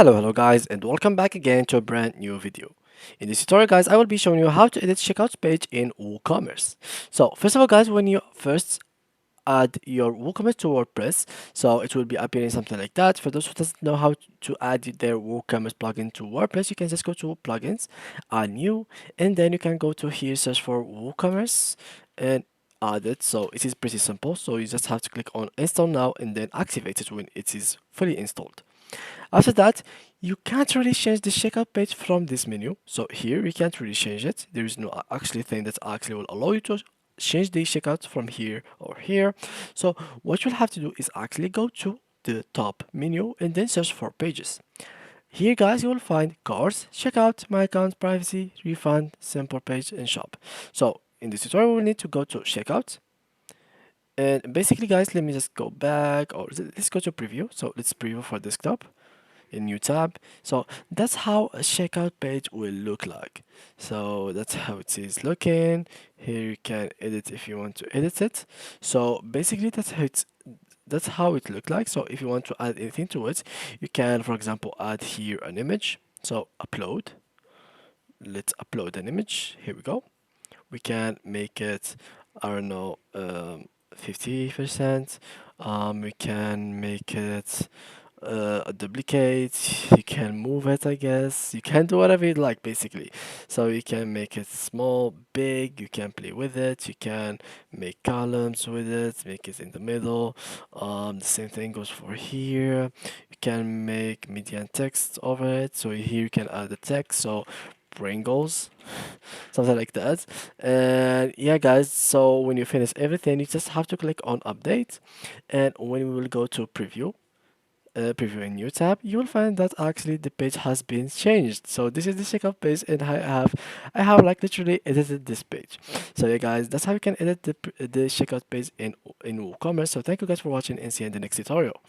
Hello guys, and welcome back again to a brand new video. In this tutorial guys, I will be showing you how to edit checkout page in WooCommerce. So first of all guys, when you first add your WooCommerce to WordPress, so it will be appearing something like that. For those who doesn't know how to add their WooCommerce plugin to WordPress, you can just go to plugins, add new, and then you can go to here, search for WooCommerce and add it. So it is pretty simple. So you just have to click on install now and then activate it when it is fully installed. After that, you can't really change the checkout page from this menu. So here you can't really change it. There is no actually thing that actually will allow you to change the checkout from here or here. So what you'll have to do is actually go to the top menu and then search for pages. Here guys, you will find cards, checkout, my account, privacy, refund, simple page, and shop. So in this tutorial, we need to go to checkout. And basically guys, let me just go back, or let's go to preview. So let's preview for desktop, a new tab. So that's how a checkout page will look like. So that's how it is looking. Here you can edit if you want to edit it. So basically that's how it look like. So if you want to add anything to it, you can, for example, add here an image. So upload. Let's upload an image. Here we go. We can make it, I don't know, 50%. We can make it a duplicate. You can move it, I guess. You can do whatever you like, basically. So you can make it small, big. You can play with it. You can make columns with it, make it in the middle. The same thing goes for here. You can make media and text over it. So here you can add the text. So Pringles, something like that. And yeah guys, so when you finish everything, you just have to click on update, and when we will go to preview a new tab, you will find that actually the page has been changed. So this is the checkout page, and I have like literally edited this page. So yeah guys, that's how you can edit the checkout page in WooCommerce. So thank you guys for watching, and see you in the next tutorial.